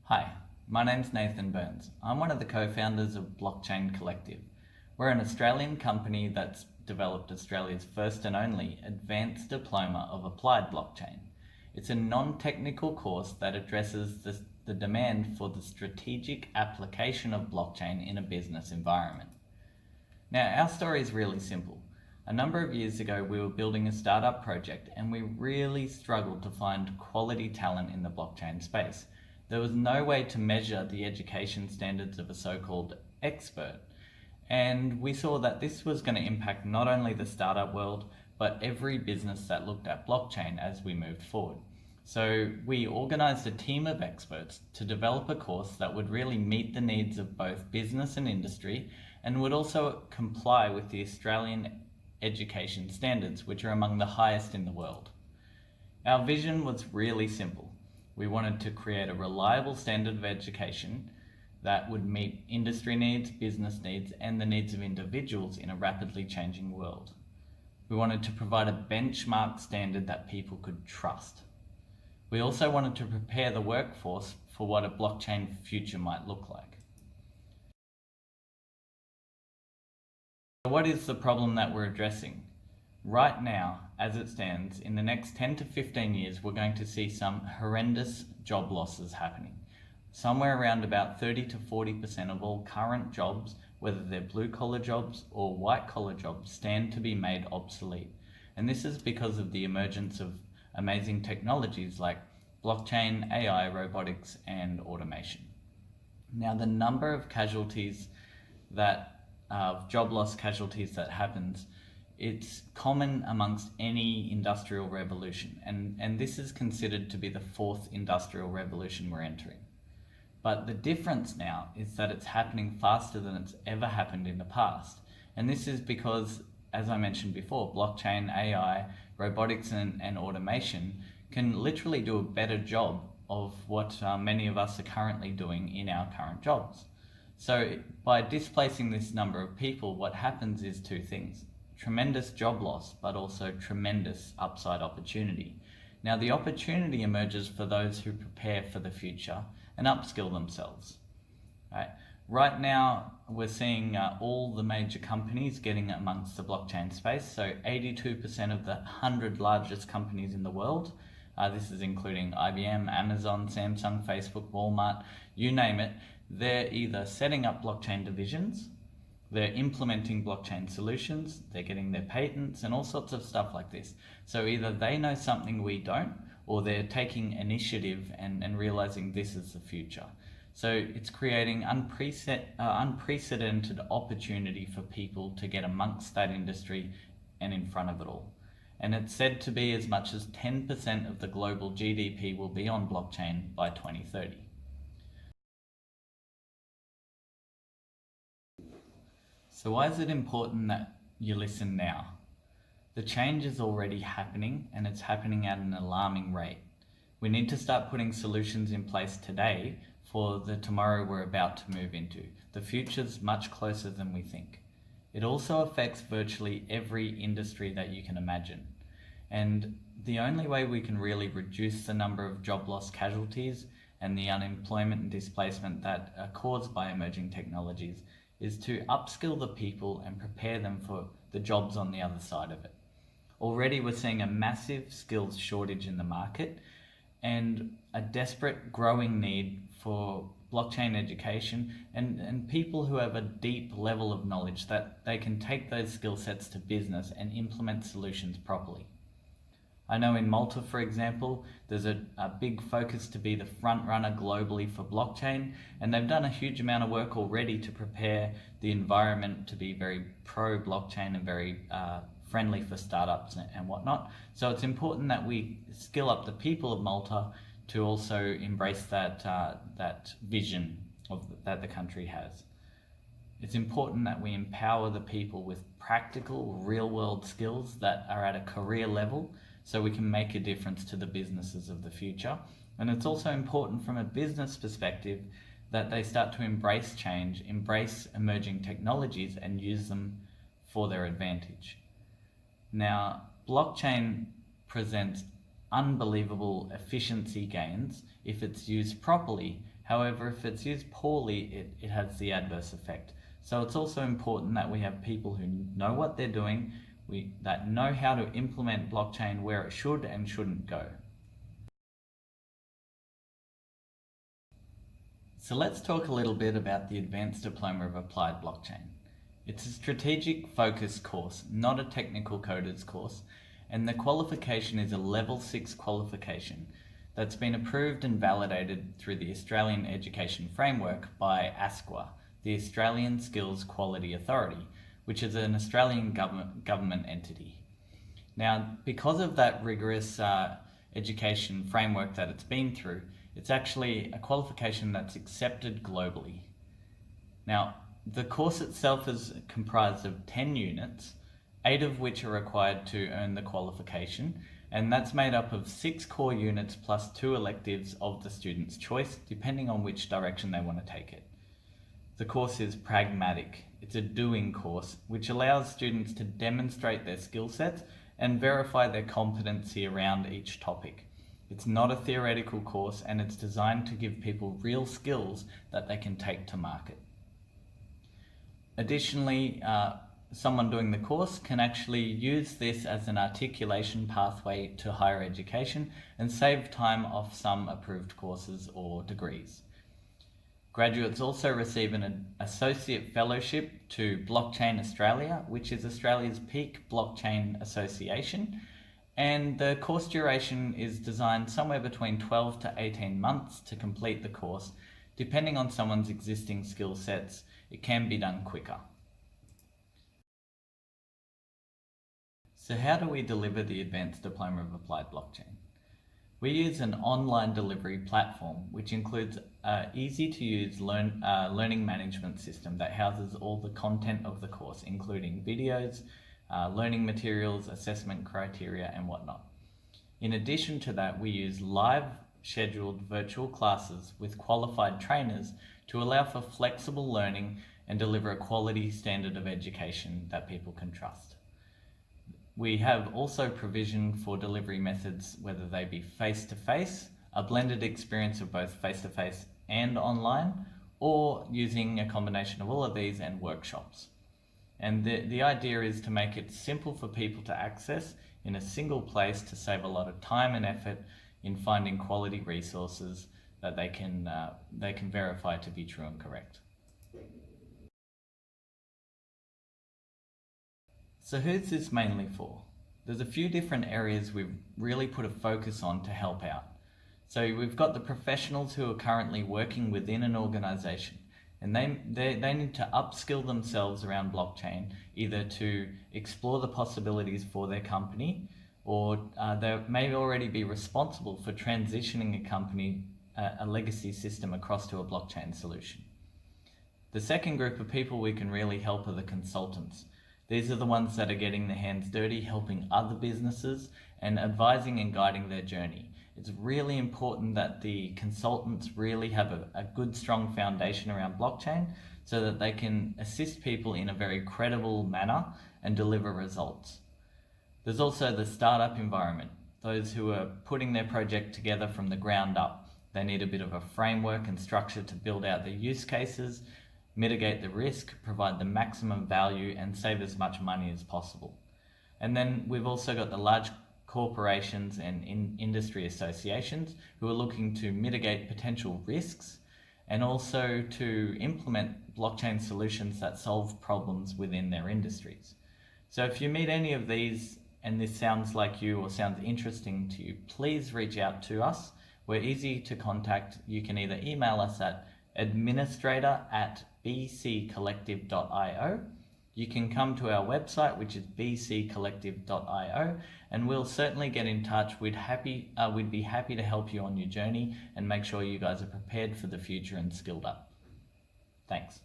Hi, my name's Nathan Burns. I'm one of the co-founders of Blockchain Collective. We're an Australian company that's developed Australia's first and only advanced diploma of applied blockchain. It's a non-technical course that addresses the demand for the strategic application of blockchain in a business environment. Now, our story is really simple. A number of years ago, we were building a startup project and we really struggled to find quality talent in the blockchain space. There was no way to measure the education standards of a so-called expert. And we saw that this was going to impact not only the startup world, but every business that looked at blockchain as we moved forward. So we organized a team of experts to develop a course that would really meet the needs of both business and industry and would also comply with the Australian education standards, which are among the highest in the world. Our vision was really simple. We wanted to create a reliable standard of education that would meet industry needs, business needs, and the needs of individuals in a rapidly changing world. We wanted to provide a benchmark standard that people could trust. We also wanted to prepare the workforce for what a blockchain future might look like. What is the problem that we're addressing? Right now, as it stands, in the next 10 to 15 years, we're going to see some horrendous job losses happening. Somewhere around about 30 to 40% of all current jobs, whether they're blue-collar jobs or white-collar jobs, stand to be made obsolete. And this is because of the emergence of amazing technologies like blockchain, AI, robotics, and automation. Now, the number of casualties job loss casualties that happens, it's common amongst any industrial revolution, and this is considered to be the fourth industrial revolution we're entering. But the difference now is that it's happening faster than it's ever happened in the past. And this is because, as I mentioned before, blockchain, AI, robotics, and automation can literally do a better job of what many of us are currently doing in our current jobs. So by displacing this number of people, what happens is two things: tremendous job loss, but also tremendous upside opportunity. Now, the opportunity emerges for those who prepare for the future and upskill themselves. Right now, we're seeing all the major companies getting amongst the blockchain space. So 82% of the 100 largest companies in the world, this is including IBM, Amazon, Samsung, Facebook, Walmart, you name it, they're either setting up blockchain divisions, they're implementing blockchain solutions, they're getting their patents and all sorts of stuff like this. So either they know something we don't, or they're taking initiative and realizing this is the future. So it's creating unprecedented opportunity for people to get amongst that industry and in front of it all. And it's said to be as much as 10% of the global GDP will be on blockchain by 2030. So why is it important that you listen now? The change is already happening, and it's happening at an alarming rate. We need to start putting solutions in place today for the tomorrow we're about to move into. The future's much closer than we think. It also affects virtually every industry that you can imagine. And the only way we can really reduce the number of job loss casualties and the unemployment and displacement that are caused by emerging technologies is to upskill the people and prepare them for the jobs on the other side of it. Already we're seeing a massive skills shortage in the market and a desperate growing need for blockchain education and people who have a deep level of knowledge that they can take those skill sets to business and implement solutions properly. I know in Malta, for example, there's a big focus to be the front runner globally for blockchain, and they've done a huge amount of work already to prepare the environment to be very pro-blockchain and very friendly for startups and whatnot. So it's important that we skill up the people of Malta to also embrace that vision that the country has. It's important that we empower the people with practical, real-world skills that are at a career level, so we can make a difference to the businesses of the future. And it's also important from a business perspective that they start to embrace change, embrace emerging technologies, and use them for their advantage. Now, blockchain presents unbelievable efficiency gains if it's used properly. However, if it's used poorly, it has the adverse effect. So it's also important that we have people who know what they're doing, that know how to implement blockchain where it should and shouldn't go. So let's talk a little bit about the Advanced Diploma of Applied Blockchain. It's a strategic focus course, not a technical coders course, and the qualification is a level 6 qualification that's been approved and validated through the Australian Education Framework by ASQA, the Australian Skills Quality Authority, which is an Australian government entity. Now, because of that rigorous education framework that it's been through, it's actually a qualification that's accepted globally. Now, the course itself is comprised of 10 units, 8 of which are required to earn the qualification, and that's made up of 6 core units plus 2 electives of the student's choice, depending on which direction they want to take it. The course is pragmatic. It's a doing course, which allows students to demonstrate their skill sets and verify their competency around each topic. It's not a theoretical course, and it's designed to give people real skills that they can take to market. Additionally, someone doing the course can actually use this as an articulation pathway to higher education and save time off some approved courses or degrees. Graduates also receive an associate fellowship to Blockchain Australia, which is Australia's peak blockchain association, and the course duration is designed somewhere between 12 to 18 months to complete the course. Depending on someone's existing skill sets, it can be done quicker. So how do we deliver the Advanced Diploma of Applied Blockchain? We use an online delivery platform, which includes an easy-to-use learning management system that houses all the content of the course, including videos, learning materials, assessment criteria, and whatnot. In addition to that, we use live scheduled virtual classes with qualified trainers to allow for flexible learning and deliver a quality standard of education that people can trust. We have also provision for delivery methods, whether they be face-to-face, a blended experience of both face-to-face and online, or using a combination of all of these and workshops. And the idea is to make it simple for people to access in a single place to save a lot of time and effort in finding quality resources that they can verify to be true and correct. So who's this mainly for? There's a few different areas we've really put a focus on to help out. So we've got the professionals who are currently working within an organization, and they need to upskill themselves around blockchain, either to explore the possibilities for their company, or they may already be responsible for transitioning a company, a legacy system across to a blockchain solution. The second group of people we can really help are the consultants. These are the ones that are getting their hands dirty, helping other businesses and advising and guiding their journey. It's really important that the consultants really have a good, strong foundation around blockchain so that they can assist people in a very credible manner and deliver results. There's also the startup environment, those who are putting their project together from the ground up. They need a bit of a framework and structure to build out their use cases, mitigate the risk, provide the maximum value, and save as much money as possible. And then we've also got the large corporations and industry associations who are looking to mitigate potential risks and also to implement blockchain solutions that solve problems within their industries. So if you meet any of these and this sounds like you or sounds interesting to you, please reach out to us. We're easy to contact. You can either email us at administrator@bccollective.io. You can come to our website, which is bccollective.io, and we'll certainly get in touch. We'd be happy to help you on your journey and make sure you guys are prepared for the future and skilled up. Thanks.